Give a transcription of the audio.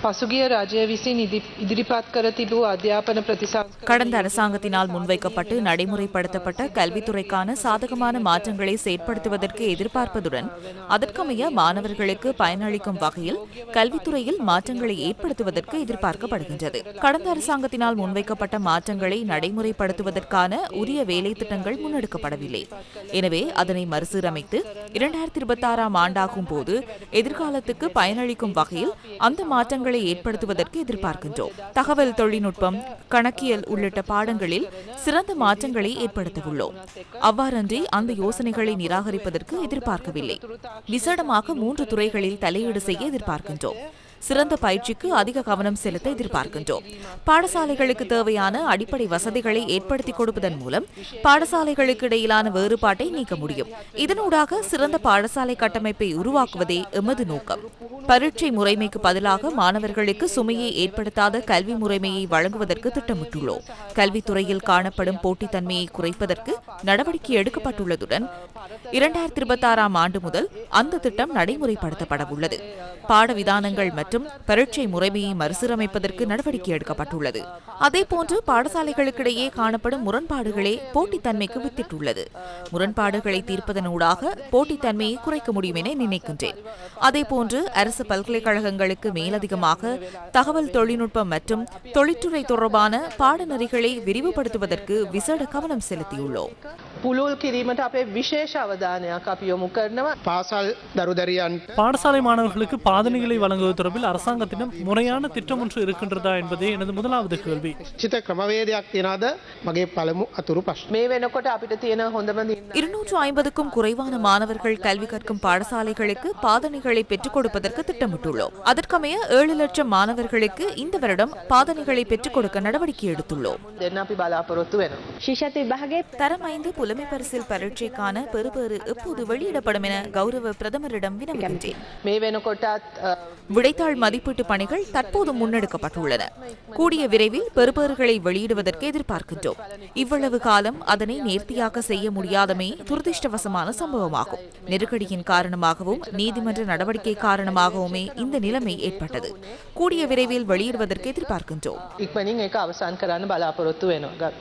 පසුගිය රජය විසින් ඉදිරිපත් කර තිබූ අධ්‍යාපන ප්‍රතිසංස්කරණ கடந்த அரசாங்கத்தினால் முன்வைக்கப்பட்டு நடைமுறைப்படுத்தப்பட்ட கல்வித்துறைக்கான சாதகமான மாற்றங்களை செயற்படுத்துவதற்கு எதிர்பார்ப்பதுடன் அதற்கமைய மாணவர்களுக்கு பயனளிக்கும் வகையில் கல்வித்துறையில் மாற்றங்களை ஏற்படுத்துவதற்கு எதிர்பார்க்கப்படுகின்றது. கடந்த அரசாங்கத்தினால் முன்வைக்கப்பட்ட மாற்றங்களை நடைமுறைப்படுத்துவதற்கான உரிய வேலை திட்டங்கள் முன்னெடுக்கப்படவில்லை. எனவே அதனை மறுசீரமைத்து 2026ஆம் ஆண்டாகும் போது எதிர்காலத்துக்கு பயனளிக்கும் வகையில் அந்த மாற்றங்களை ஏற்படுத்துவதற்கு எதிர்பார்க்கின்றோம். தகவல் தொழில்நுட்பம், கணக்கியல் உள்ளிட்ட பாடங்களில் சிறந்த மாற்றங்களை ஏற்படுத்தவுள்ளோம். அவ்வாறன்றி அந்த யோசனைகளை நிராகரிப்பதற்கு எதிர்பார்க்கவில்லை. விசேடமாக 3 துறைகளில் தலையீடு செய்ய எதிர்பார்க்கின்றோம். சிறந்த பயிற்சிக்கு அதிக கவனம் செலுத்த எதிர்பார்க்கின்றோம். பாடசாலைகளுக்கு தேவையான அடிப்படை வசதிகளை ஏற்படுத்திக் கொடுப்பதன் மூலம் பாடசாலைகளுக்கு இடையிலான வேறுபாட்டை நீக்க முடியும். இதனூடாக சிறந்த பாடசாலை கட்டமைப்பை உருவாக்குவதே எமது நோக்கம். பரீட்சை முறைமைக்கு பதிலாக மாணவர்களுக்கு சுமையை ஏற்படுத்தாத கல்வி முறைமையை வழங்குவதற்கு திட்டமிட்டுள்ளோம். கல்வித்துறையில் காணப்படும் போட்டித்தன்மையை குறைப்பதற்கு நடவடிக்கை எடுக்கப்பட்டுள்ளதுடன் 2026ஆம் ஆண்டு முதல் அந்த திட்டம் நடைமுறைப்படுத்தப்படவுள்ளது. பாடவிதானங்கள் மற்றும் பரீட்சை முறைமையை மறுசீரமைப்பதற்கு நடவடிக்கை எடுக்கப்பட்டுள்ளது. அதேபோன்று பாடசாலைகளுக்கிடையே காணப்படும் முரண்பாடுகளே போட்டித்தன்மைக்கு வித்திட்டுள்ளது. முரண்பாடுகளை தீர்ப்பதனூடாக போட்டித்தன்மையை குறைக்க முடியும் என நினைக்கின்றேன். அதேபோன்று அரசு பல்கலைக்கழகங்களுக்கு மேலதிகமாக தகவல் தொழில்நுட்பம் மற்றும் தொழில்துறை தொடர்பான பாடநெறிகளை விரிவுபடுத்துவதற்கு விசேட கவனம் செலுத்தியுள்ளோம். පුළුල් කිරීමට අපේ විශේෂ අවධානයක් අපි යොමු කරනවා. පාසල් දරුදරියන් பாடசாலை மாணவர்களுக்கு பாதணிகளை வழங்குவது தொடர்பில் அரசாங்கத்திடம் முறையான திட்டம் ஒன்று இருக்கின்றதா என்பதே எனது முதலாவது கேள்வி. චිත ක්‍රමවේදයක් තියනවාද මගේ පළමු අතුරු ප්‍රශ්න. මේ වෙනකොට අපිට තියෙන හොඳම 250க்கும் குறைவான மாணவர்கள் கல்வி கற்கும் பாடசாலைகளுக்கு பாதணிகளை பெற்றுக் கொடுப்பதற்கு திட்டமிட்டுள்ளோம். அதற்கமைய 7 லட்சம் மாணவர்களுக்கு இந்த வருடம் பாதணிகளை பெற்றுக் கொடுக்க நடவடிக்கை எடுத்துள்ளோம். දෙන්න අපි බලාපොරොත්තු වෙනවා. தரம் 5 புலமை பரிசில் பரீட்சைக்கான பெறுபேறு எப்போது வெளியிடப்படும் என கௌரவ பிரதமரிடம் வினவுகின்றேன். මේ වෙනකොටත් விடைத்தாள் மதிப்பீட்டு பணிகள் தற்போது முன்னெடுக்கப்பட்டுள்ளன. கூடிய விரைவில் பெறுபேறுகளை வெளியிடுவதற்கு எதிர்பார்க்கின்றோம். இவ்வளவு காலம் அதனை நேர்த்தியாக செய்ய முடியாதமே துரதிருஷ்டவசமான சம்பவமாகும். நெருக்கடியின் காரணமாகவும் நீதிமன்ற நடவடிக்கை காரணமாகவுமே இந்த நிலைமை ஏற்பட்டது. கூடிய விரைவில் வெளியிடுவதற்கு எதிர்பார்க்கின்றோம். ඉක්මනින් ඒක අවසන් කරන්න බලාපොරොත්තු වෙනවා.